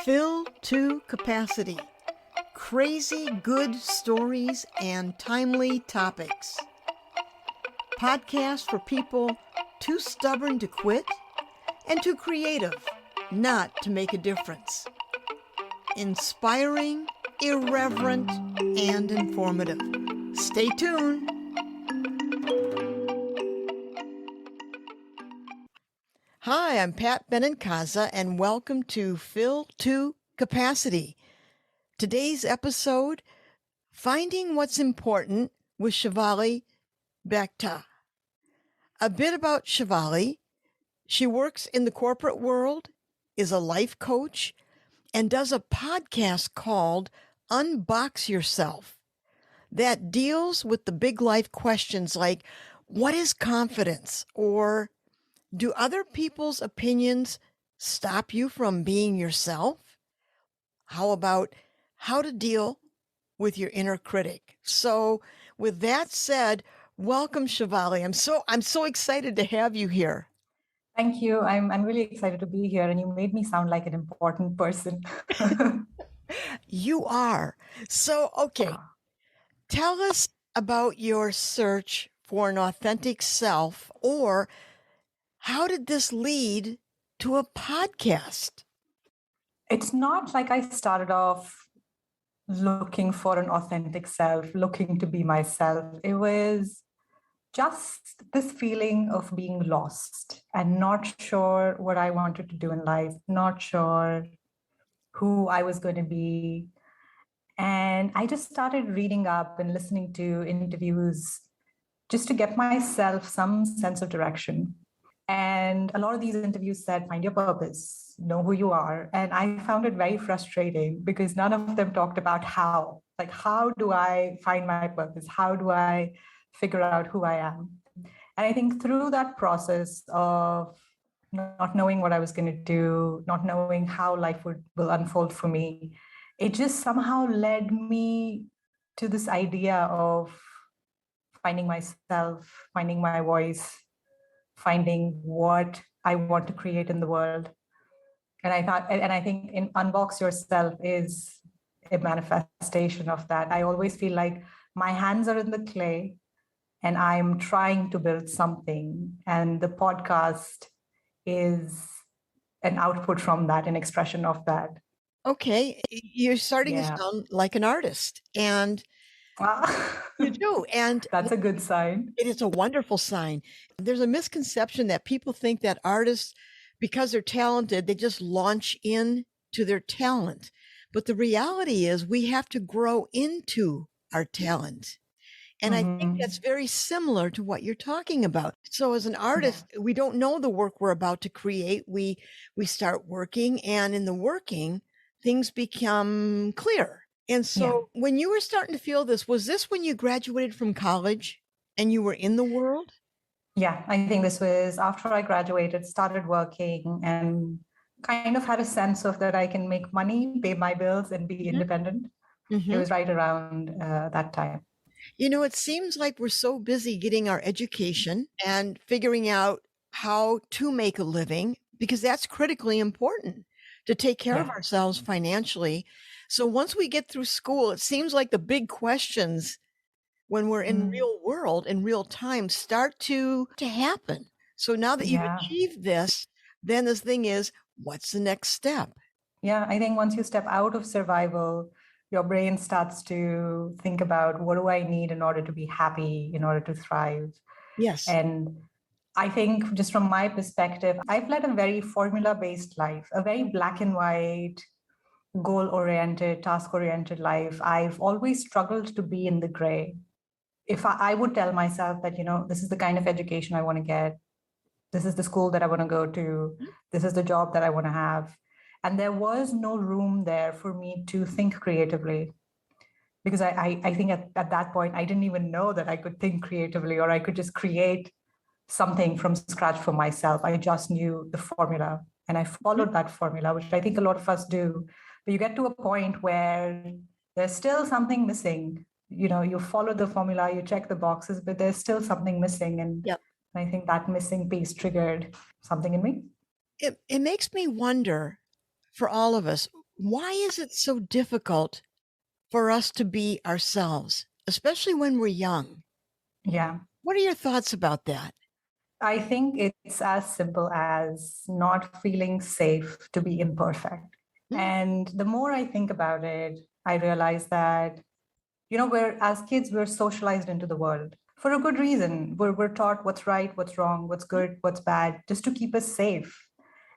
Fill to capacity. Crazy good stories and timely topics. Podcast for people too stubborn to quit and too creative not to make a difference. Inspiring, irreverent, and informative. Stay tuned. Hi, I'm Pat Benincasa, and welcome to Fill to Capacity. Today's episode, Finding What's Important with Shivali Beakta. A bit about Shivali. She works in the corporate world, is a life coach, and does a podcast called Unbox Yourself that deals with the big life questions like, what is confidence? Or do other people's opinions stop you from being yourself? How about how to deal with your inner critic? So with that said, welcome, Shivali. I'm so excited to have you here. Thank you. I'm really excited to be here, and you made me sound like an important person. You are. So, okay. Tell us about your search for an authentic self, or how did this lead to a podcast? It's not like I started off looking for an authentic self, looking to be myself. It was just this feeling of being lost and not sure what I wanted to do in life, not sure who I was going to be. And I just started reading up and listening to interviews just to get myself some sense of direction. And a lot of these interviews said, find your purpose, know who you are. And I found it very frustrating because none of them talked about how. Like, how do I find my purpose? How do I figure out who I am? And I think through that process of not knowing what I was going to do, not knowing how life will unfold for me, it just somehow led me to this idea of finding myself, finding my voice, finding what I want to create in the world. And I think in Unbox Yourself is a manifestation of that. I always feel like my hands are in the clay and I'm trying to build something. And the podcast is an output from that, an expression of that. Okay, you're starting to sound like an artist, and you do. And that's a good sign. It is a wonderful sign. There's a misconception that people think that artists, because they're talented, they just launch into their talent. But the reality is we have to grow into our talent. And I think that's very similar to what you're talking about. So as an artist, we don't know the work we're about to create. We start working, and in the working, things become clear. And so when you were starting to feel this, was this when you graduated from college and you were in the world? Yeah, I think this was after I graduated, started working, and kind of had a sense of that I can make money, pay my bills, and be independent. It was right around that time. You know, it seems like we're so busy getting our education and figuring out how to make a living, because that's critically important to take care of ourselves financially. So once we get through school, it seems like the big questions when we're in real world, in real time, start to happen. So now that you've achieved this, then the thing is, what's the next step? Yeah, I think once you step out of survival, your brain starts to think about, what do I need in order to be happy, in order to thrive? Yes. And I think just from my perspective, I've led a very formula-based life, a very black and white, goal-oriented, task-oriented life. I've always struggled to be in the gray. If I would tell myself that, this is the kind of education I want to get, this is the school that I want to go to, this is the job that I want to have. And there was no room there for me to think creatively, because I think at that point, I didn't even know that I could think creatively or I could just create something from scratch for myself. I just knew the formula and I followed that formula, which I think a lot of us do. But you get to a point where there's still something missing. You follow the formula, you check the boxes, but there's still something missing. And I think that missing piece triggered something in me. It makes me wonder, for all of us, Why is it so difficult for us to be ourselves, especially when we're young? Yeah. What are your thoughts about that? I think it's as simple as not feeling safe to be imperfect. Mm, And the more I think about it, I realize that, we're as kids, we're socialized into the world for a good reason. We're taught what's right, what's wrong, what's mm, good, what's bad, just to keep us safe.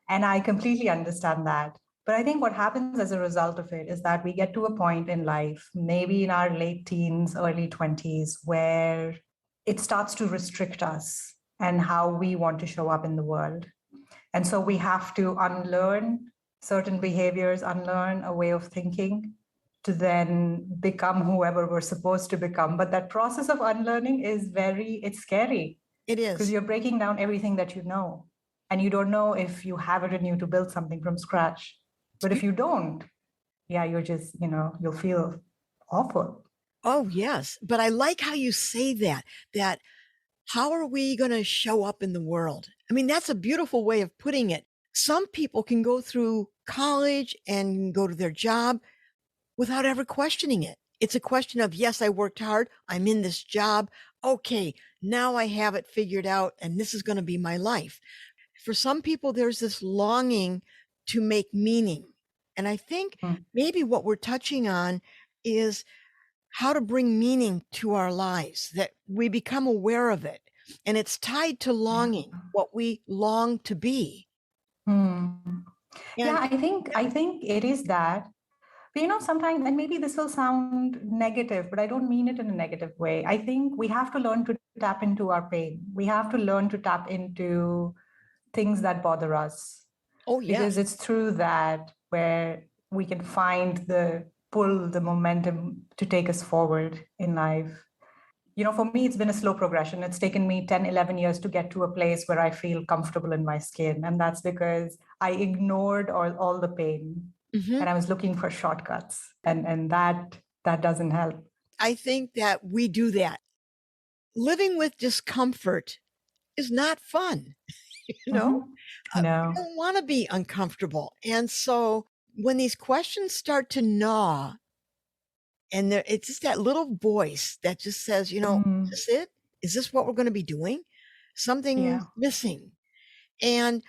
And I completely understand that. But I think what happens as a result of it is that we get to a point in life, maybe in our late teens, early 20s, where it starts to restrict us and how we want to show up in the world. And so we have to unlearn certain behaviors, unlearn a way of thinking to then become whoever we're supposed to become. But that process of unlearning it's scary it because is. you're breaking down everything that you know. And you don't know if you have it in you to build something from scratch. But if you don't, yeah, you're just, you'll feel awful. Oh, yes. But I like how you say that how are we going to show up in the world? I mean, that's a beautiful way of putting it. Some people can go through college and go to their job without ever questioning it. It's a question of, yes, I worked hard. I'm in this job. Okay, now I have it figured out, and this is going to be my life. For some people, there's this longing to make meaning. And I think Mm. maybe what we're touching on is how to bring meaning to our lives, that we become aware of it. And it's tied to Yeah. longing, what we long to be. Hmm. And Yeah, I think it is that. But sometimes, and maybe this will sound negative, but I don't mean it in a negative way. I think we have to learn to tap into our pain. We have to learn to tap into things that bother us, oh, because yes. it's through that where we can find the pull, the momentum to take us forward in life. For me, it's been a slow progression. It's taken me 10, 11 years to get to a place where I feel comfortable in my skin. And that's because I ignored all the pain Mhm. and I was looking for shortcuts. And that doesn't help. I think that we do that. Living with discomfort is not fun, you know? Mhm. We No. don't wanna be uncomfortable, and so when these questions start to gnaw and there it's just that little voice that just says, Mm. "Is this it? Is this what we're gonna be doing? Something's Yeah. missing." And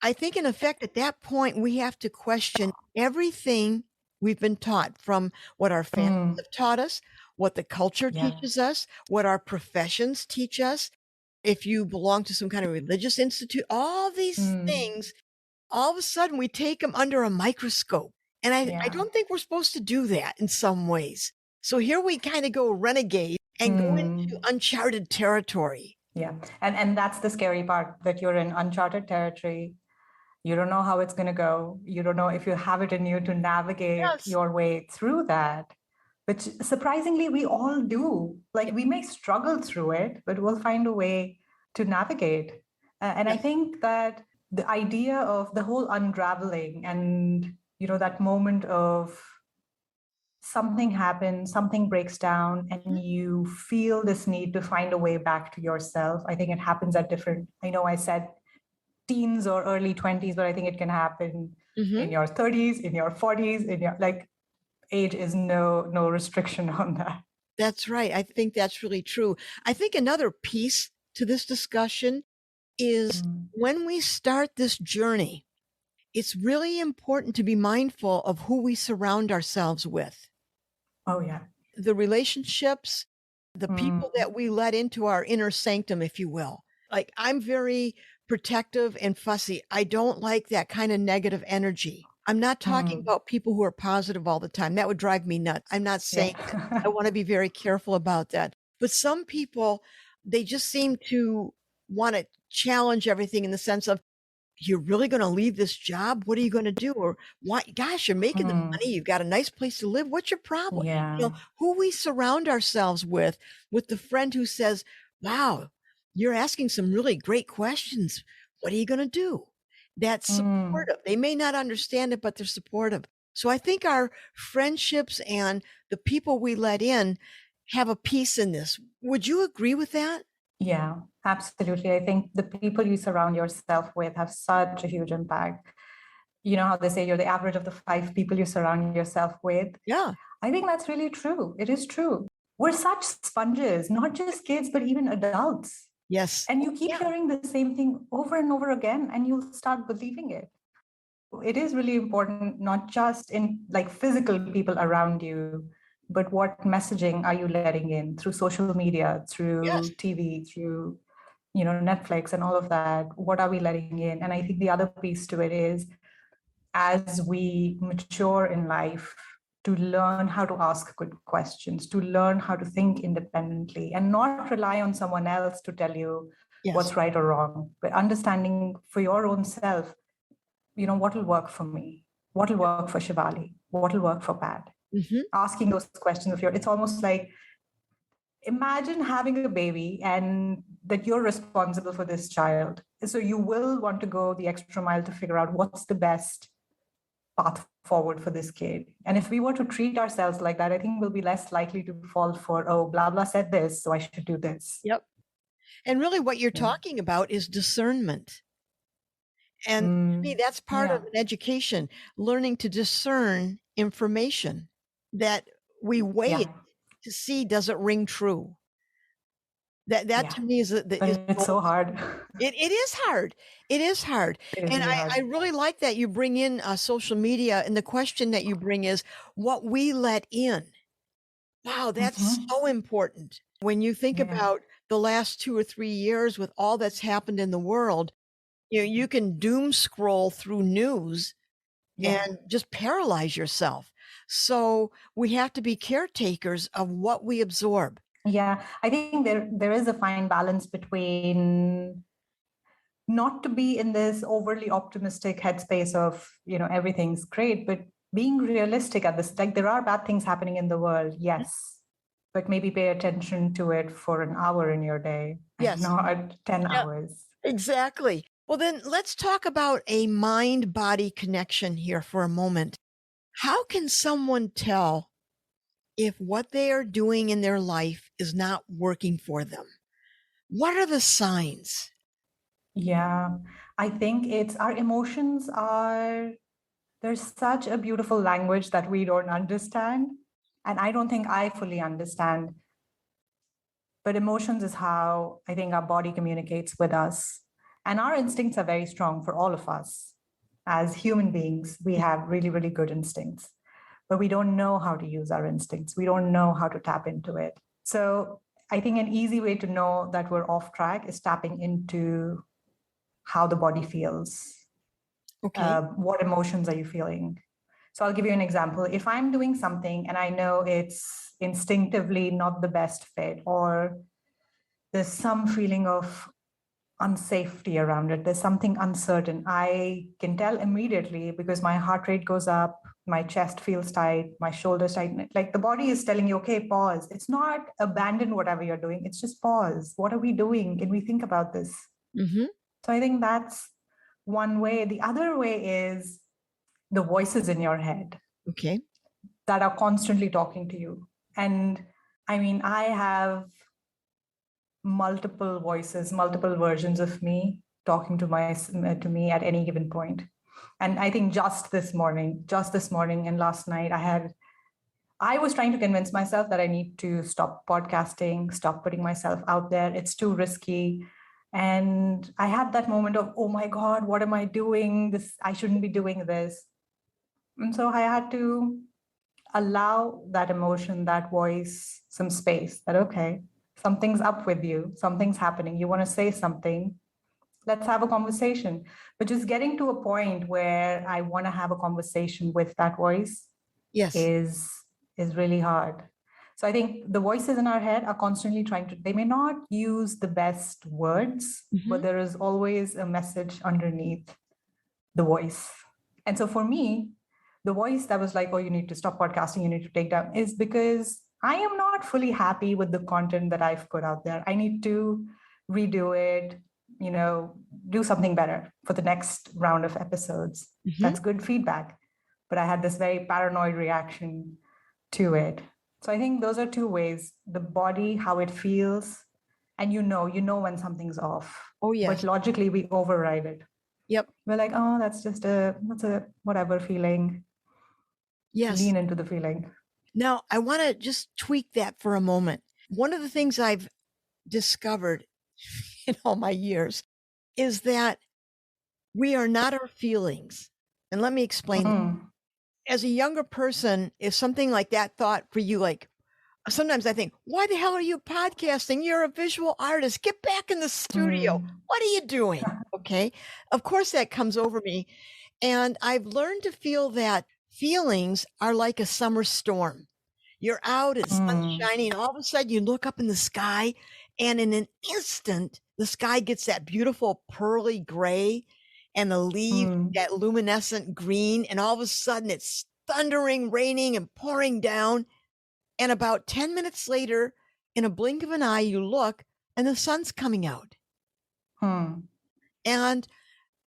I think in effect, at that point, we have to question everything we've been taught from what our families Mm. have taught us, what the culture Yeah. teaches us, what our professions teach us. If you belong to some kind of religious institute, all these Mm. things, all of a sudden we take them under a microscope. And I Yeah. don't think we're supposed to do that in some ways. So here we kind of go renegade and go into Mm. uncharted territory. Yeah. And that's the scary part, that you're in uncharted territory. You don't know how it's going to go. You don't know if you have it in you to navigate Yes. your way through that, which surprisingly we all do. Like, we may struggle through it, but we'll find a way to navigate. And I Yes. think that the idea of the whole unraveling and, that moment of something happens, something breaks down, and you feel this need to find a way back to yourself. I think it happens at different, I know I said teens or early 20s, but I think it can happen Mhm. in your 30s, in your 40s, in your, like, age is no restriction on that. That's right. I think that's really true. I think another piece to this discussion is Mm. when we start this journey, it's really important to be mindful of who we surround ourselves with. Oh yeah. The relationships, the people Mm. that we let into our inner sanctum, if you will. Like, I'm very protective and fussy. I don't like that kind of negative energy. I'm not talking Mm. about people who are positive all the time. That would drive me nuts. I'm not saying that. I Yeah. want to be very careful about that. But some people, they just seem to want to challenge everything in the sense of, you're really going to leave this job? What are you going to do? Or why, gosh, you're making the Mm. money. You've got a nice place to live. What's your problem? Yeah. Who we surround ourselves with the friend who says, wow, you're asking some really great questions. What are you going to do? That's Mm. supportive. They may not understand it, but they're supportive. So I think our friendships and the people we let in have a piece in this. Would you agree with that? Yeah, absolutely. I think the people you surround yourself with have such a huge impact. you know how they say you're the average of the 5 people you surround yourself with. Yeah. I think that's really true. It is true. We're such sponges, not just kids, but even adults. Yes. And you keep Yeah. hearing the same thing over and over again, and you'll start believing it. It is really important, not just in like physical people around you, but what messaging are you letting in through social media, Yes. through TV, through Netflix and all of that. What are we letting in? And I think the other piece to it is, as we mature in life, to learn how to ask good questions, to learn how to think independently and not rely on someone else to tell you Yes. what's right or wrong, but understanding for your own self, what will work for me, what will work for Shivali, what will work for Pat. Hmm. Asking those questions of yours, it's almost like, imagine having a baby and that you're responsible for this child. So you will want to go the extra mile to figure out what's the best path forward for this kid. And if we were to treat ourselves like that, I think we'll be less likely to fall for, oh, blah, blah said this, so I should do this. Yep. And really what you're Yeah. talking about is discernment. And to me, that's part of Yeah. an education, learning to discern information that we weigh Yeah. it to see does it ring true. That Yeah. to me is But is it's so gold. hard. It is hard. It is hard. It is And really I hard. really like that you bring in social media, and the question that you bring is what we let in. Wow, that's Mm-hmm. so important. When you think Yeah. about the last 2 or 3 years with all that's happened in the world, you can doom scroll through news Yeah. and just paralyze yourself. So we have to be caretakers of what we absorb. Yeah. I think there is a fine balance between not to be in this overly optimistic headspace of, everything's great, but being realistic at this, like there are bad things happening in the world, yes, but maybe pay attention to it for an hour in your day and Yes. not 10 Yeah, hours. exactly. Well, then let's talk about a mind body connection here for a moment. How can someone tell if what they are doing in their life is not working for them? What are the signs? Yeah. I think it's our emotions are, there's such a beautiful language that we don't understand. And I don't think I fully understand. But emotions is how I think our body communicates with us. And our instincts are very strong for all of us. As human beings, we have really, really good instincts, but we don't know how to use our instincts. We don't know how to tap into it. So I think an easy way to know that we're off track is tapping into how the body feels. Okay. What emotions are you feeling? So I'll give you an example. If I'm doing something and I know it's instinctively not the best fit, or there's some feeling of unsafety around it, there's something uncertain, I can tell immediately because my heart rate goes up, my chest feels tight, my shoulders tighten. Like the body is telling you, okay, pause. It's not abandon whatever you're doing, it's just pause. What are we doing? Can we think about this? Mm-hmm. So I think that's one way. The other way is the voices in your head Okay. that are constantly talking to you. And I mean, I have multiple voices, multiple versions of me talking to me at any given point. And I think just this morning and last night, I was trying to convince myself that I need to stop podcasting, stop putting myself out there. It's too risky. And I had that moment of, oh my God, what am I doing? I shouldn't be doing this. And so I had to allow that emotion, that voice, some space that, okay, something's up with you, something's happening. You want to say something, let's have a conversation. But just getting to a point where I want to have a conversation with that voice Yes. is really hard. So I think the voices in our head are constantly they may not use the best words, Mm-hmm. but there is always a message underneath the voice. And so for me, the voice that was like, oh, you need to stop podcasting, you need to take down, is because I am not fully happy with the content that I've put out there. I need to redo it, do something better for the next round of episodes. Mm-hmm. That's good feedback. But I had this very paranoid reaction to it. So I think those are two ways: the body, how it feels, and you know when something's off. Oh, But yes. logically, we override it. Yep. We're like, oh, that's a whatever feeling. Yes. Lean into the feeling. Now, I want to just tweak that for a moment. One of the things I've discovered in all my years is that we are not our feelings. And let me explain. Mm, As a younger person, if something like that thought for you, like sometimes I think, why the hell are you podcasting? You're a visual artist. Get back in the studio. mm, What are you doing? Okay. Of course, that comes over me. And I've learned to feel that feelings are like a summer storm. You're out, it's sun mm, shining, all of a sudden you look up in the sky, and in an instant, the sky gets that beautiful pearly gray and the leaves mm, that luminescent green, and all of a sudden it's thundering, raining, and pouring down. And about 10 minutes later, in a blink of an eye, you look and the sun's coming out. mm. And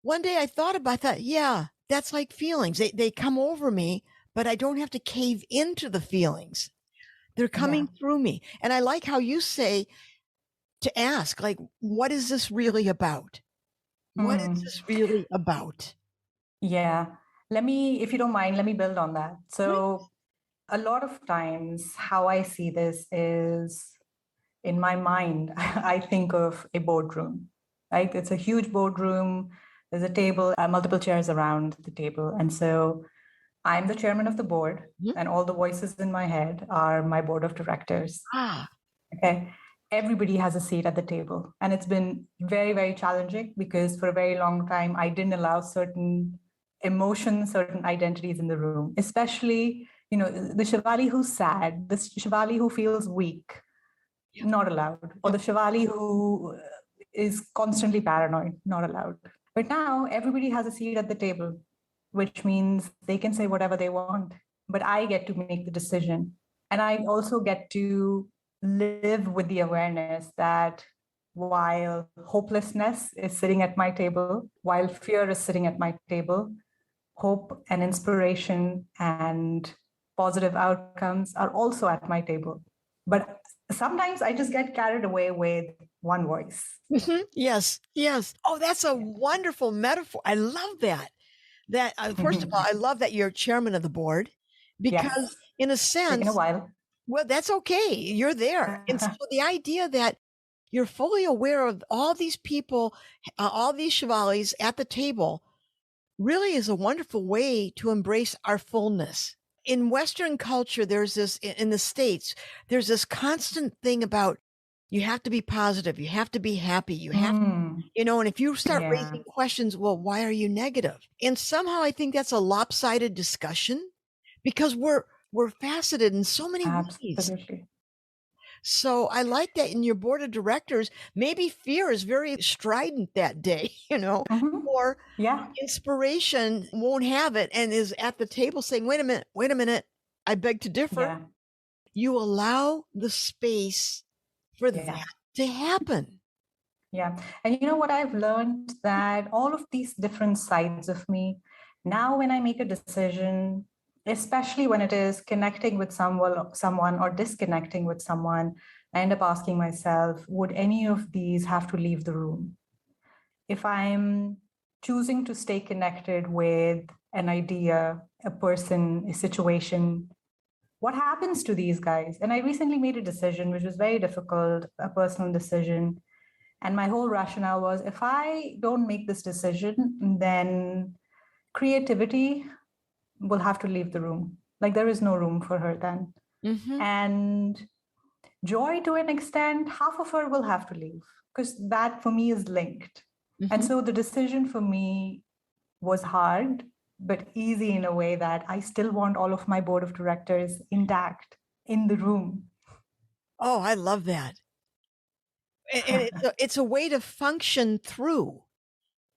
one day I thought, yeah, that's like feelings. They come over me, but I don't have to cave into the feelings. They're Yeah. coming through me. And I like how you say to ask, like, what is this really about? What is Mm. this really about? Yeah. If you don't mind, let me build on that. Please. So, a lot of times, how I see this is in my mind, I think of a boardroom, right? It's a huge boardroom. There's a table, multiple chairs around the table. And so I'm the chairman of the board, Mhm. and all the voices in my head are my board of directors. Ah, Okay. Everybody has a seat at the table. And it's been very, very challenging because for a very long time, I didn't allow certain emotions, certain identities in the room, especially, the Shivali who's sad, the Shivali who feels weak, yep, not allowed, or yep. the Shivali who is constantly paranoid, not allowed. But now everybody has a seat at the table, which means they can say whatever they want, but I get to make the decision. And I also get to live with the awareness that while hopelessness is sitting at my table, while fear is sitting at my table, hope and inspiration and positive outcomes are also at my table. But sometimes I just get carried away with one voice. Mhm. Yes, yes. Oh, that's a wonderful metaphor. I love that. First of all, I love that you're chairman of the board because, Yes, in a taken a sense, while. well, that's okay. You're there. And so the idea that you're fully aware of all these people, all these Shivalis at the table really is a wonderful way to embrace our fullness. In Western culture, there's this, in the States, there's this constant thing about you have to be positive, you have to be happy, you have, Mm, and if you start yeah, raising questions, well, why are you negative? And somehow I think that's a lopsided discussion because we're faceted in so many ways. absolutely. So I like that in your board of directors, maybe fear is very strident that day, Hmm. or Yeah, inspiration won't have it and is at the table saying, wait a minute, I beg to differ. yeah, You allow the space for yeah. that to happen. Yeah. And you know what I've learned that all of these different sides of me, now when I make a decision, especially when it is connecting with someone or disconnecting with someone, I end up asking myself, would any of these have to leave the room? If I'm choosing to stay connected with an idea, a person, a situation, what happens to these guys? And I recently made a decision, which was very difficult, a personal decision, and my whole rationale was if I don't make this decision, then creativity will have to leave the room. Like there is no room for her then. Mm-hmm. And joy, to an extent, half of her will have to leave because that for me is linked. And Mm-hmm. so the decision for me was hard, but easy in a way that I still want all of my board of directors intact in the room. Oh, I love that. And it's a way to function through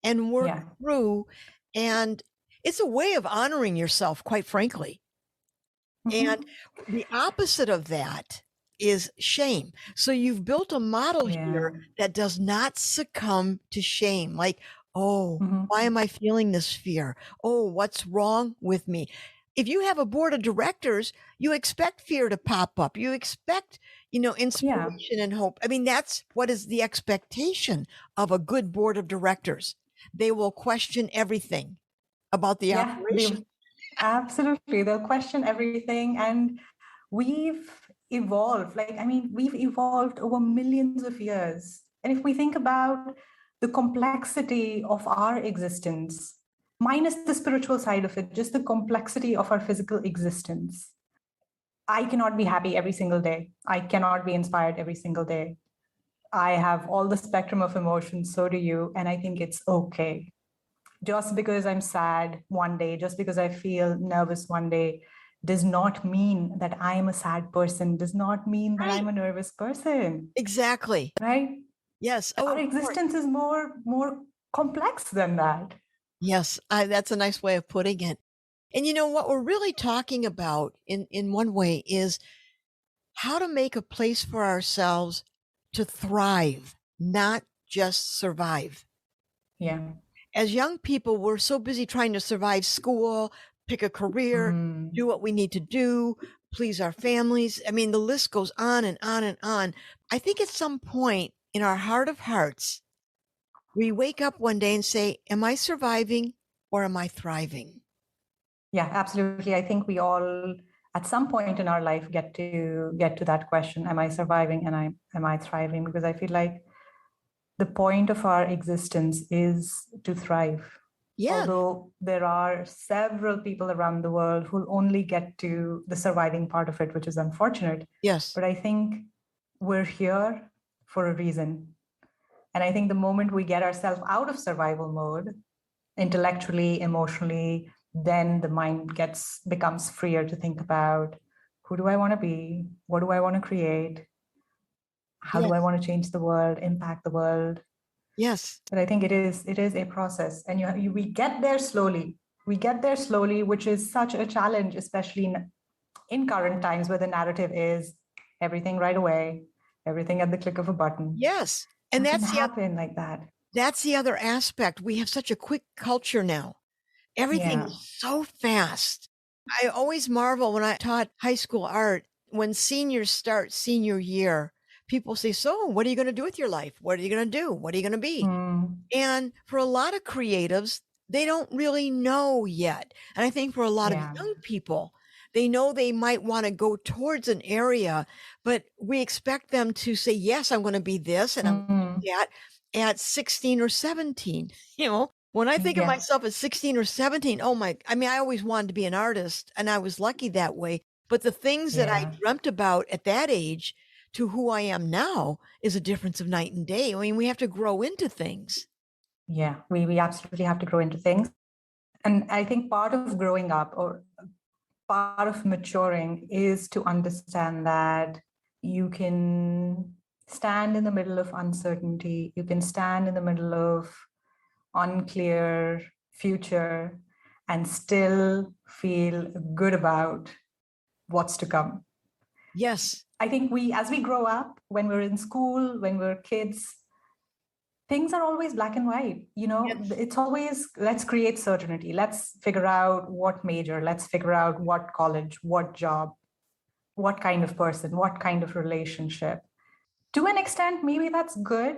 and work Yeah. through. And it's a way of honoring yourself, quite frankly. And Mhm. the opposite of that is shame. So you've built a model Yeah. here that does not succumb to shame. Like, oh, Mhm. why am I feeling this fear? Oh, what's wrong with me? If you have a board of directors, you expect fear to pop up. You expect, Yeah. inspiration and hope. I mean, that's what is the expectation of a good board of directors. They will question everything about the Yeah, operation. absolutely. They'll question everything. And we've evolved. Like, I mean, we've evolved over millions of years. And if we think about the complexity of our existence, minus the spiritual side of it, just the complexity of our physical existence, I cannot be happy every single day. I cannot be inspired every single day. I have all the spectrum of emotions, so do you. And I think it's okay. Just because I'm sad one day, just because I feel nervous one day, does not mean that I'm a sad person, does not mean that Right. I'm a nervous person, Exactly. right? Yes. Oh, Our of course. existence is more complex than that. Yes. That's a nice way of putting it. And you know what we're really talking about in one way is how to make a place for ourselves to thrive, not just survive. Yeah. As young people, we're so busy trying to survive school, pick a career, Mm. do what we need to do, please our families. I mean, the list goes on and on and on. I think at some point in our heart of hearts, we wake up one day and say, am I surviving or am I thriving? Yeah, absolutely. I think we all at some point in our life get to that question, am I surviving and am I thriving? Because I feel like the point of our existence is to thrive. Yeah. Although there are several people around the world who only get to the surviving part of it, which is unfortunate. Yes. But I think we're here for a reason. And I think the moment we get ourselves out of survival mode, intellectually, emotionally, then the mind becomes freer to think about who do I want to be? What do I want to create? How do I Yes. want to change the world, impact the world? Yes. But I think it is a process, and we get there slowly. We get there slowly, which is such a challenge, especially in current times where the narrative is everything right away, everything at the click of a button. Yes. And Doesn't happen like that. that's the other aspect. We have such a quick culture now. Everything Yeah. is so fast. I always marvel when I taught high school art, when seniors start senior year, people say, so what are you going to do with your life? What are you going to do? What are you going to be? Mm, And for a lot of creatives, they don't really know yet. And I think for a lot of yeah. young people, they know they might want to go towards an area, but we expect them to say, yes, I'm going to be this and I'm going to Mm, be that at 16 or 17. You know, when I think of yeah. myself at 16 or 17, oh my, I mean, I always wanted to be an artist and I was lucky that way. But the things that I Yeah. dreamt about at that age to who I am now is a difference of night and day. I mean, we have to grow into things. Yeah. We absolutely have to grow into things. And I think part of growing up or part of maturing is to understand that you can stand in the middle of uncertainty, you can stand in the middle of unclear future and still feel good about what's to come. Yes. I think as we grow up, when we're in school, when we're kids, things are always black and white. Yes. It's always, let's create certainty, let's figure out what major, let's figure out what college, what job, what kind of person, what kind of relationship. To an extent, maybe that's good.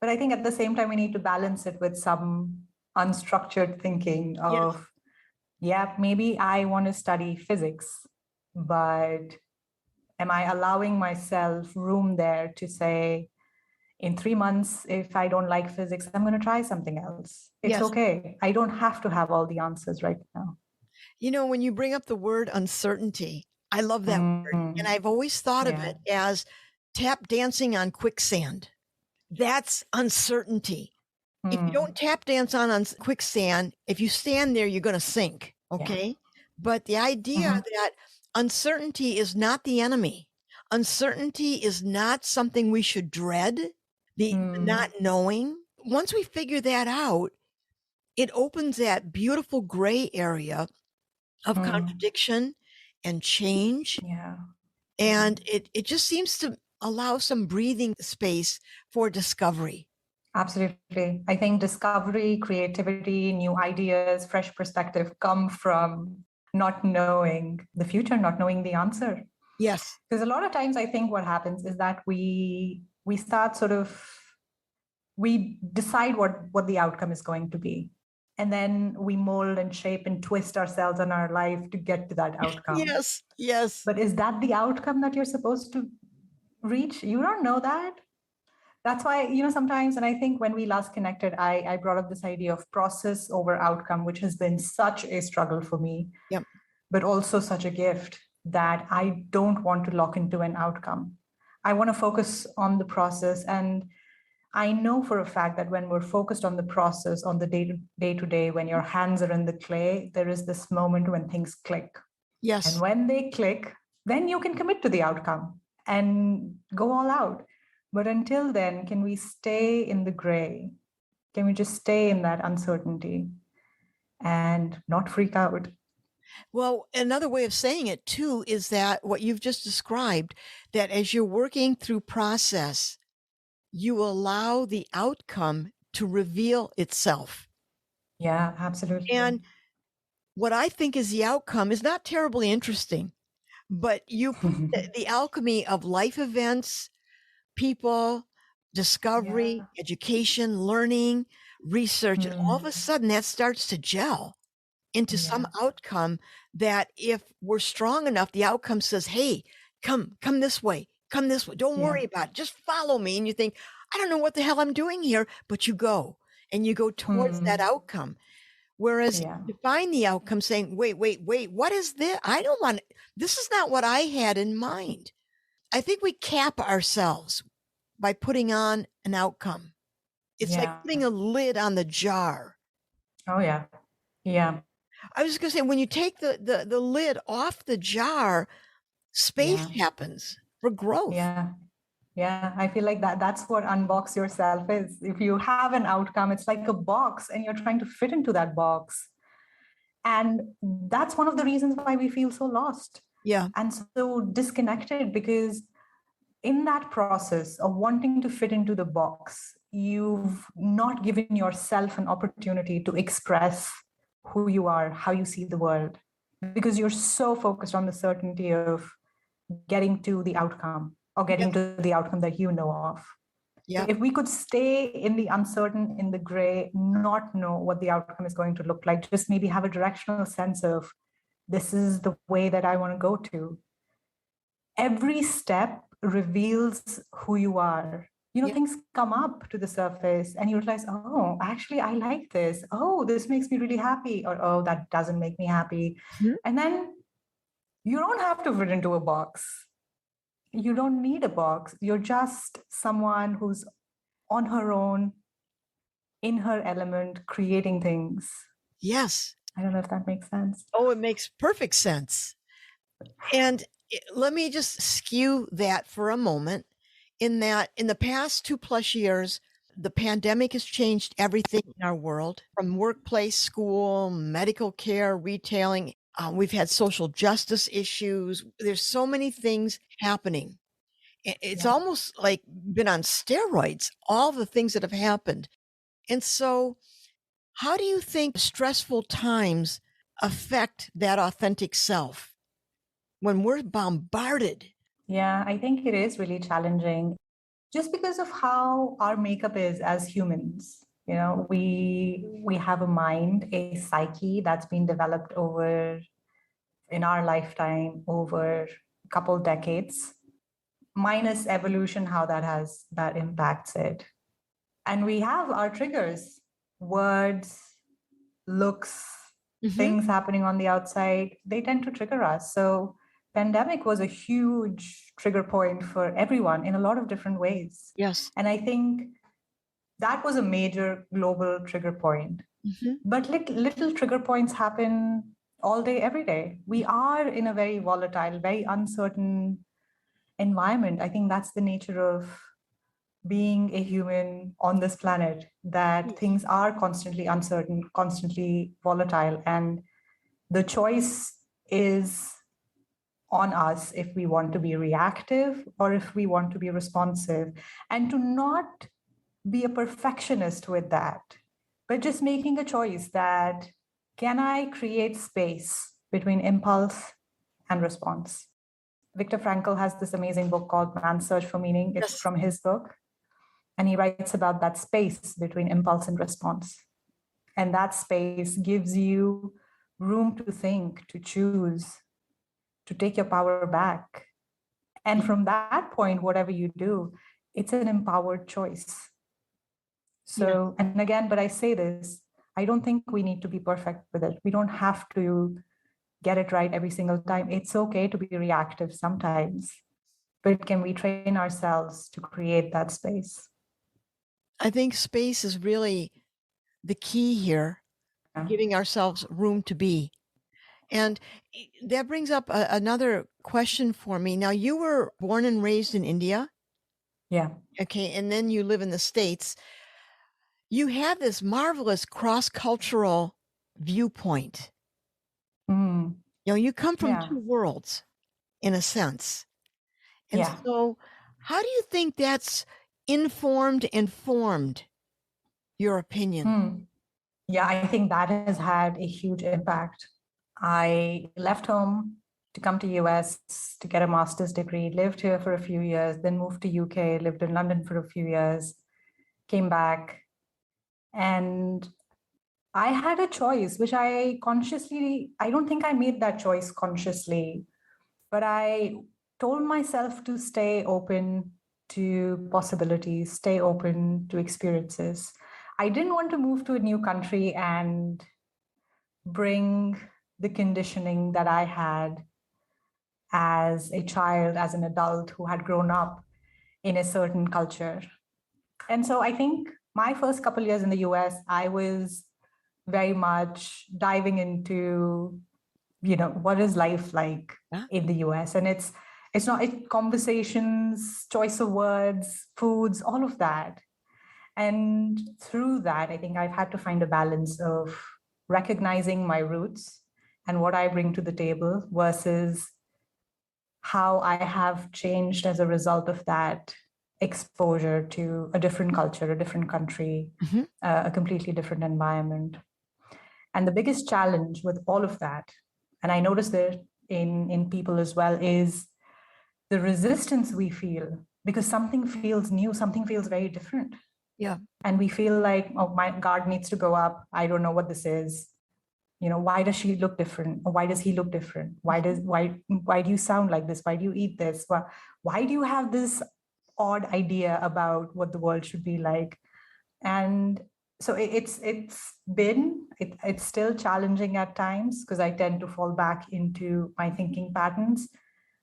But I think at the same time, we need to balance it with some unstructured thinking Yes. of, yeah, maybe I want to study physics, but am I allowing myself room there to say, in 3 months, if I don't like physics, I'm going to try something else. It's Yes. okay. I don't have to have all the answers right now. You know, when you bring up the word uncertainty, I love that word. And Mm, I've always thought of yeah. it as tap dancing on quicksand. That's uncertainty. If you don't Mm, tap dance on quicksand, if you stand there, you're going to sink. yeah. Okay. But the idea Hmm. that uncertainty is not the enemy, uncertainty is not something we should dread, the not Mm, knowing. Once we figure that out, it opens that beautiful gray area of mm, contradiction and change, yeah. and Mm. it just seems to allow some breathing space for discovery. Absolutely. I think discovery, creativity, new ideas, fresh perspective come from not knowing the future, not knowing the answer. Yes. Because a lot of times I think what happens is that we start sort of we decide what the outcome is going to be. And then we mold and shape and twist ourselves in our life to get to that outcome. Yes, yes. But is that the outcome that you're supposed to reach? You don't know that. That's why, sometimes, and I think when we last connected, I brought up this idea of process over outcome, which has been such a struggle for me, Yep. but also such a gift, that I don't want to lock into an outcome. I want to focus on the process. And I know for a fact that when we're focused on the process, on the day to day, when your hands are in the clay, there is this moment when things click. Yes. And when they click, then you can commit to the outcome and go all out. But until then, can we stay in the gray? Can we just stay in that uncertainty and not freak out? Well, another way of saying it too is that what you've just described, that as you're working through process, you allow the outcome to reveal itself. Yeah, absolutely. And what I think is the outcome is not terribly interesting, but you put the alchemy of life events, people, discovery, Yeah. education, learning, research, and all of a sudden that starts to gel into some outcome that if we're strong enough, the outcome says, hey, come this way, come this way. Don't worry about it. Just follow me. And you think, I don't know what the hell I'm doing here, but you go and you go towards that outcome. Whereas you find the outcome saying, wait, what is this? I don't want, this is not what I had in mind. I think we cap ourselves by putting on an outcome. It's like putting a lid on the jar. Oh, yeah. Yeah. I was just going to say, when you take the lid off the jar, space happens for growth. Yeah. Yeah. I feel like that's what unbox yourself is. If you have an outcome, it's like a box and you're trying to fit into that box. And that's one of the reasons why we feel so lost. Yeah. And so disconnected, because in that process of wanting to fit into the box, you've not given yourself an opportunity to express who you are, how you see the world, because you're so focused on the certainty of getting to the outcome or getting to the outcome that you know of. Yeah. If we could stay in the uncertain, in the gray, not know what the outcome is going to look like, just maybe have a directional sense of this is the way that I want to go to. Every step reveals who you are. Things come up to the surface and you realize, oh, actually, I like this. Oh, this makes me really happy. Or, oh, that doesn't make me happy. And then you don't have to fit into a box. You don't need a box. You're just someone who's on her own, in her element, creating things. Yes. I don't know if that makes sense. Oh, it makes perfect sense. And let me just skew that for a moment, in that in the past 2+ years, the pandemic has changed everything in our world, from workplace, school, medical care, retailing. We've had social justice issues. There's so many things happening. It's almost like been on steroids, all the things that have happened. And so how do you think stressful times affect that authentic self when we're bombarded? Yeah, I think it is really challenging just because of how our makeup is as humans. We have a mind, a psyche that's been developed over in our lifetime over a couple decades, minus evolution, how that impacts it. And we have our triggers, words, looks, things happening on the outside, they tend to trigger us. So pandemic was a huge trigger point for everyone in a lot of different ways. Yes. And I think that was a major global trigger point. But little trigger points happen all day, every day. We are in a very volatile, very uncertain environment. I think that's the nature of being a human on this planet, that things are constantly uncertain, constantly volatile. And the choice is on us if we want to be reactive or if we want to be responsive, and to not be a perfectionist with that, but just making a choice that, can I create space between impulse and response? Viktor Frankl has this amazing book called Man's Search for Meaning. It's from his book. And he writes about that space between impulse and response. And that space gives you room to think, to choose, to take your power back. And from that point, whatever you do, it's an empowered choice. Yeah. So, and again, but I say this, I don't think we need to be perfect with it. We don't have to get it right every single time. It's okay to be reactive sometimes, but can we train ourselves to create that space? I think space is really the key here, Yeah. giving ourselves room to be. And that brings up another question for me. Now, you were born and raised in India. Yeah. Okay. And then you live in the States. You have this marvelous cross cultural viewpoint. Mm, You come from yeah. two worlds in a sense. And Yeah. so, how do you think that's informed and formed your opinion? Mm. Yeah, I think that has had a huge impact. I left home to come to US to get a master's degree, lived here for a few years, then moved to UK, lived in London for a few years, came back, and I had a choice, which I don't think I made that choice consciously, but I told myself to stay open to possibilities, stay open to experiences. I didn't want to move to a new country and bring the conditioning that I had as a child, as an adult who had grown up in a certain culture. And so I think my first couple years in the US, I was very much diving into, what is life like Yeah. in the US? And it's not conversations, choice of words, foods, all of that. And through that, I think I've had to find a balance of recognizing my roots and what I bring to the table versus how I have changed as a result of that exposure to a different culture, a different country, Mhm. a completely different environment. And the biggest challenge with all of that, and I noticed it in people as well, is the resistance we feel because something feels new, something feels very different. Yeah. And we feel like, oh, my guard needs to go up. I don't know what this is. Why does she look different? Or why does he look different? Why do you sound like this? Why do you eat this? Why do you have this odd idea about what the world should be like? And so it's still challenging at times because I tend to fall back into my thinking patterns.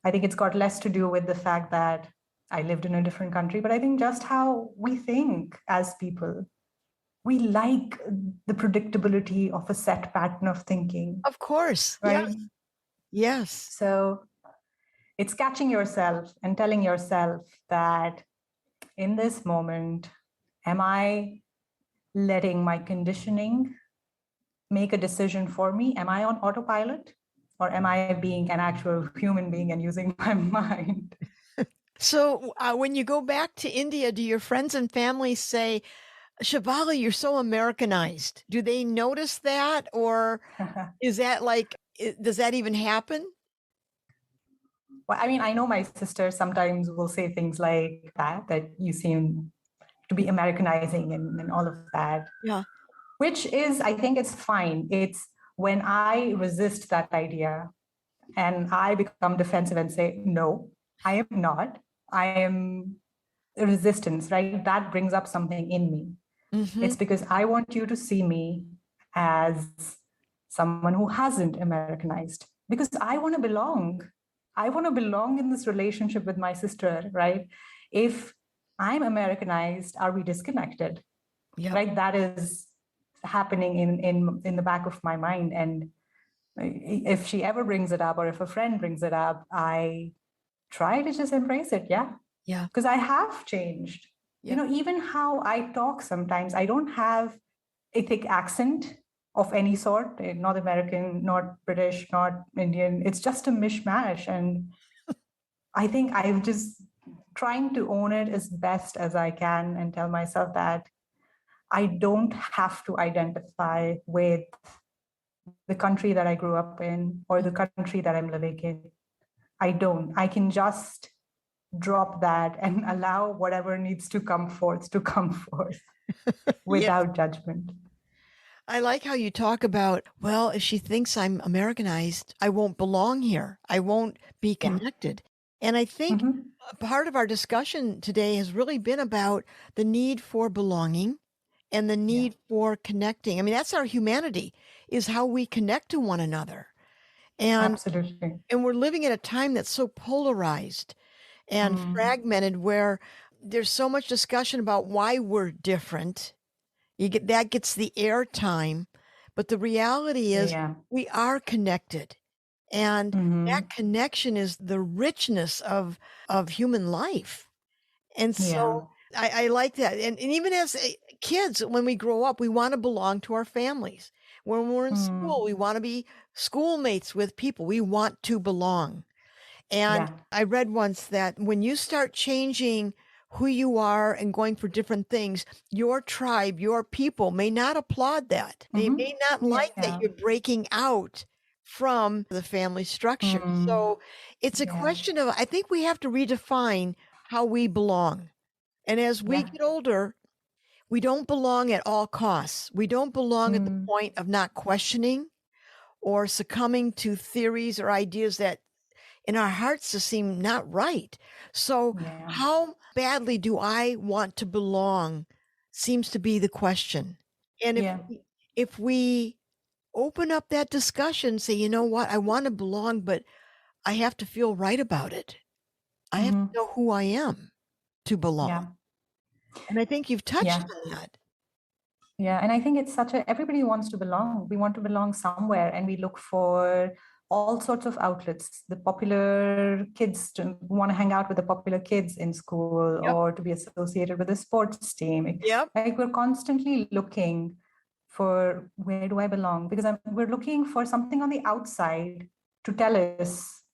I think it's got less to do with the fact that I lived in a different country, but I think just how we think as people. We like the predictability of a set pattern of thinking, Of course. right? Yes. Yes. So it's catching yourself and telling yourself that in this moment, am I letting my conditioning make a decision for me? Am I on autopilot? Or am I being an actual human being and using my mind? So, when you go back to India, do your friends and family say, Shivali, you're so Americanized? Do they notice that? Or is that like, does that even happen? Well, I mean, I know my sister sometimes will say things like that you seem to be Americanizing and all of that, Yeah. which is, I think it's fine. It's when I resist that idea and I become defensive and say, no, I am not. I am resistance, right? That brings up something in me. Hmm. It's because I want you to see me as someone who hasn't Americanized because I want to belong. I want to belong in this relationship with my sister, right? If I'm Americanized, are we disconnected? Yeah. Right? That is happening in the back of my mind. And if she ever brings it up or if a friend brings it up, I try to just embrace it. Yeah. Yeah. Because I have changed. Yeah. Even how I talk sometimes, I don't have a thick accent of any sort, not American, not British, not Indian. It's just a mishmash. And I think I'm just trying to own it as best as I can and tell myself that I don't have to identify with the country that I grew up in or the country that I'm living in. I don't. I can just drop that and allow whatever needs to come forth Yes. without judgment. I like how you talk about, well, if she thinks I'm Americanized, I won't belong here. I won't be Yeah. connected. And I think Mhm. a part of our discussion today has really been about the need for belonging and the Yeah. need for connecting. I mean, that's our humanity, is how we connect to one another. And Absolutely. and we're living in a time that's so polarized and Mm. fragmented where there's so much discussion about why we're different. You get that gets the airtime, but the reality is Yeah. we are connected. And that Hmm. connection is the richness of human life. And Yeah. so I like that. And even as kids, when we grow up, we want to belong to our families. When we're in school, Mm. we want to be schoolmates with people. We want to belong. And Yeah. I read once that when you start changing who you are and going for different things, your tribe, your people may not applaud that. They Hmm. may not like that Yeah. you're breaking out from the family structure. Mm. So it's a Yeah. question of, I think we have to redefine how we belong. And as we Yeah. get older, we don't belong at all costs. We don't belong at the Mm. point of not questioning or succumbing to theories or ideas that in our hearts just seem not right. So, Yeah. how badly do I want to belong seems to be the question. And Yeah. if we open up that discussion, say, you know what, I want to belong, but I have to feel right about it. I have to Hmm. know who I am to belong. Yeah. And I think you've touched Yeah. on that. Yeah, and I think it's such a everybody wants to belong. We want to belong somewhere, and we look for all sorts of outlets. The popular kids to want to hang out with the popular kids in school Yep. or to be associated with a sports team. Yep. Like we're constantly looking for where do I belong? Because we're looking for something on the outside to tell us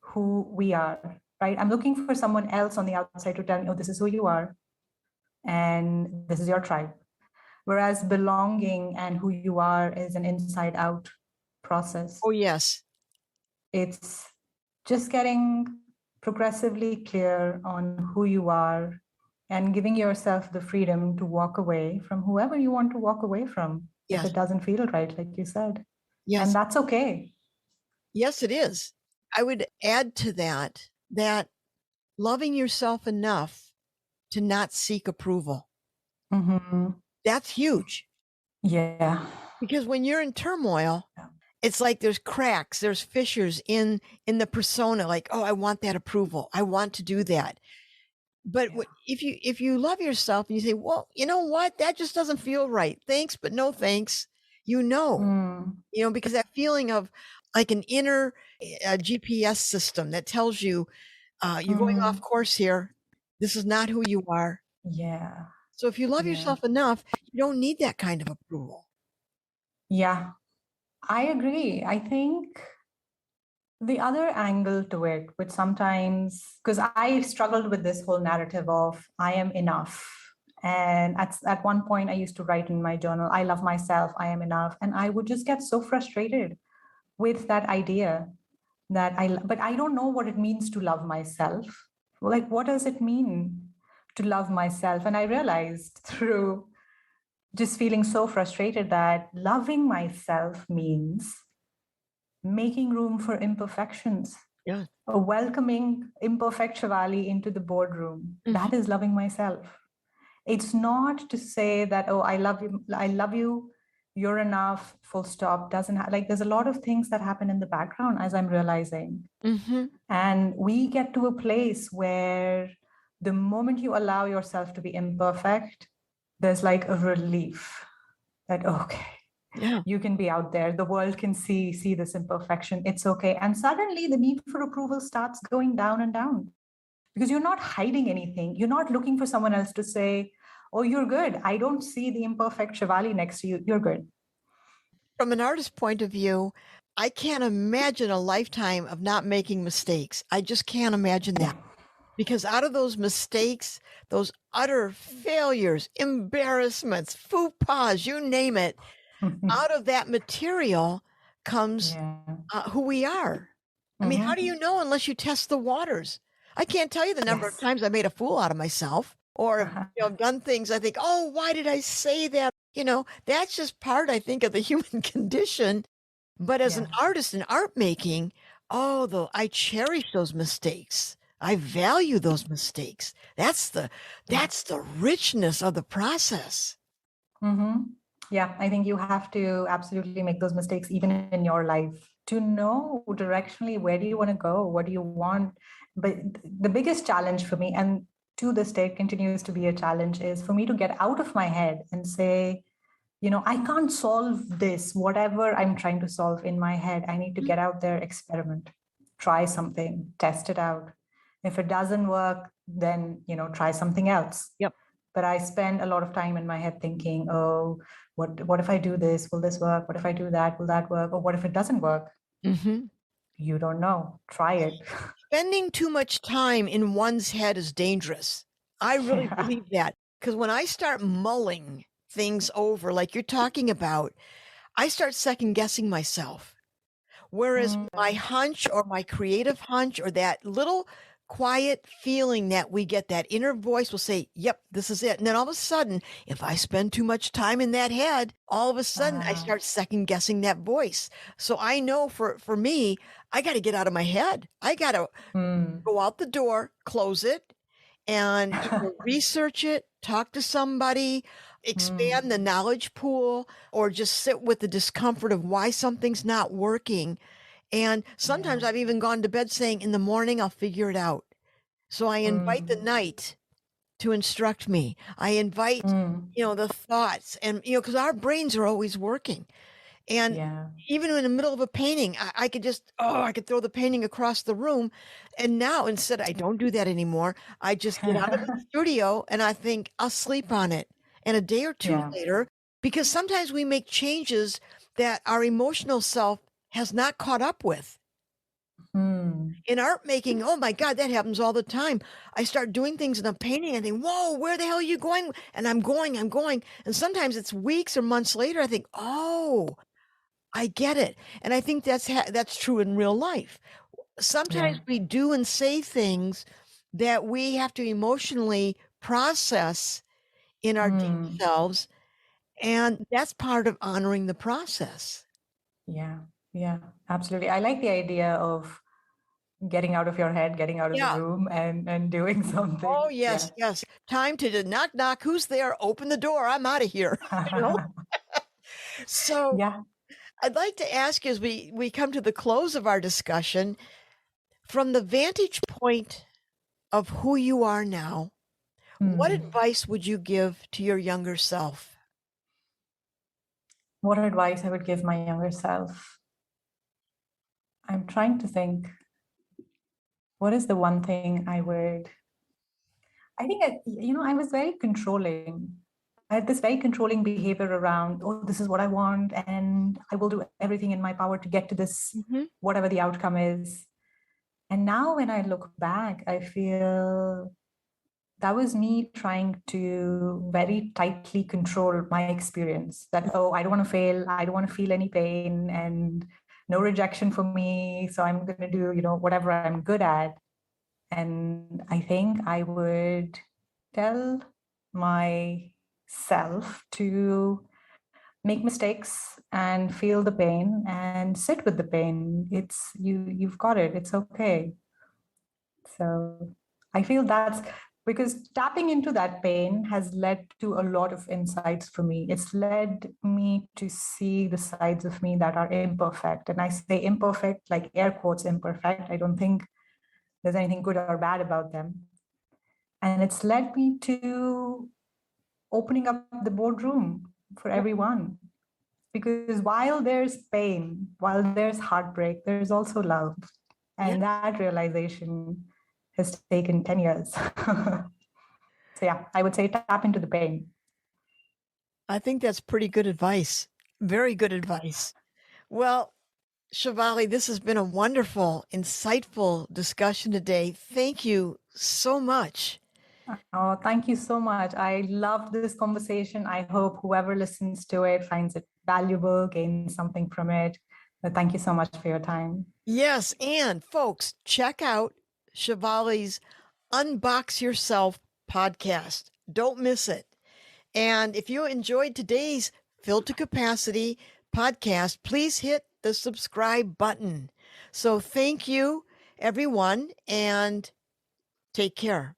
who we are, right? I'm looking for someone else on the outside to tell me, oh, this is who you are, and this is your tribe. Whereas belonging and who you are is an inside out process. Oh, yes. It's just getting progressively clear on who you are and giving yourself the freedom to walk away from whoever you want to walk away from if Yes. it doesn't feel right, like you said. And Yes. that's okay. Yes, it is. I would add to that that loving yourself enough to not seek approval. Mm-hmm. That's huge Yeah. because when you're in turmoil, Yeah. it's like there's cracks, there's fissures in the persona like, "Oh, I want that approval. I want to do that." But Yeah. if you love yourself and you say, "Well, you know what? That just doesn't feel right. Thanks, but no thanks." You know. Mm. Because that feeling of like an inner GPS system that tells you, "You're going off Mm. course here. This is not who you are." Yeah. So if you love Yeah. yourself enough, you don't need that kind of approval. Yeah. I agree. I think the other angle to it, which sometimes, because I struggled with this whole narrative of I am enough. And at one point, I used to write in my journal, I love myself, I am enough. And I would just get so frustrated with that idea but I don't know what it means to love myself. Like, what does it mean to love myself? And I realized through just feeling so frustrated that loving myself means making room for imperfections, Yeah. welcoming imperfect Shivali into the boardroom. Mhm. That is loving myself. It's not to say that, oh, I love you, you're enough, full stop. Like there's a lot of things that happen in the background as I'm realizing. Mhm. And we get to a place where the moment you allow yourself to be imperfect, there's like a relief that, okay, Yeah. you can be out there, the world can see this imperfection, it's okay. And suddenly the need for approval starts going down and down because you're not hiding anything, you're not looking for someone else to say, oh, you're good, I don't see the imperfect Shivali next to you, you're good. From an artist's point of view, I can't imagine a lifetime of not making mistakes. I just can't imagine Yeah. that. Because out of those mistakes, those utter failures, embarrassments, faux pas, you name it, out of that material comes Yeah. who we are. I mean, how do Mm-hmm. you know unless you test the waters? I can't tell you the number of Yes. times I made a fool out of myself or have, done things I think, "Oh, why did I say that?" That's just part, I think, of the human condition. But as an Yeah. artist in art making, I cherish those mistakes. I value those mistakes. Yeah. That's the richness of the process. Mm-hmm. Yeah, I think you have to absolutely make those mistakes even in your life to know directionally where do you want to go, what do you want. But the biggest challenge for me, and to this day continues to be a challenge, is for me to get out of my head and say, I can't solve this, whatever I'm trying to solve in my head. I need to Mhm. get out there, experiment, try something, test it out. If it doesn't work, then, try something else. Yep. But I spend a lot of time in my head thinking, oh, what if I do this? Will this work? What if I do that? Will that work? Or what if it doesn't work? Mhm. You don't know. Try it. Spending too much time in one's head is dangerous. I really Yeah. believe that because when I start mulling things over like you're talking about, I start second guessing myself. Whereas my Mm, hunch or my creative hunch or that little quiet feeling that we get, that inner voice will say, "Yep, this is it." And then all of a sudden, if I spend too much time in that head, all of a sudden I uh, start second guessing that voice. So I know for me, I got to get out of my head. I got to mm. go out the door, close it, and either research it, talk to somebody, expand the Mm, knowledge pool, or just sit with the discomfort of why something's not working. And sometimes yeah. I've even gone to bed saying, "In the morning, I'll figure it out." So I invite the Mm, night to instruct me. I invite, mm. the thoughts and, because our brains are always working. And Yeah. even in the middle of a painting, I could just, I could throw the painting across the room. And now instead, I don't do that anymore. I just get out of the studio and I think I'll sleep on it. And a day or two Yeah. later, because sometimes we make changes that our emotional self has not caught up with. Mm, In art making, oh my God, that happens all the time. I start doing things in a painting and think, whoa, where the hell are you going? And I'm going. And sometimes it's weeks or months later, I think, oh, I get it. And I think that's true in real life. yeah. Sometimes we do and say things that we have to emotionally process in our deep Mm, selves, and that's part of honoring the process. yeah. Yeah. Absolutely. I like the idea of getting out of your head, getting out of the Yeah. room and doing Oh, something. yes, Yeah. yes. Time to knock, knock. Who's there? Open the door. I'm out of here. You know? So Yeah. I'd like to ask you as we come to the close of our discussion, from the vantage point of who you are now, what Hmm. advice would you give to your younger self? What advice I would give my younger self? I'm trying to think, what is the one thing I would, I think, I was very controlling. I had this very controlling behavior around, oh, this is what I want, and I will do everything in my power to get to this, Mhm. whatever the outcome is. And now when I look back, I feel that was me trying to very tightly control my experience that, oh, I don't want to fail, I don't want to feel any pain, and no rejection for me, so I'm going to do whatever I'm good at. And I think I would tell myself to make mistakes and feel the pain and sit with the pain. You've got it, it's okay. So I feel that's because tapping into that pain has led to a lot of insights for me. It's led me to see the sides of me that are imperfect. And I say imperfect, like air quotes imperfect. I don't think there's anything good or bad about them. And it's led me to opening up the boardroom for Yep. everyone. Because while there's pain, while there's heartbreak, there's also love. Yeah. And that realization has taken 10 years. So, yeah, I would say tap into the pain. I think that's pretty good advice. Very good advice. Well, Shivali, this has been a wonderful, insightful discussion today. Thank you so much. Oh, thank you so much. I loved this conversation. I hope whoever listens to it finds it valuable, gains something from it. But thank you so much for your time. Yes, and folks, check out Shivali's Unbox Yourself podcast. Don't miss it. And if you enjoyed today's Fill to Capacity podcast, please hit the subscribe button. So thank you, everyone, and take care.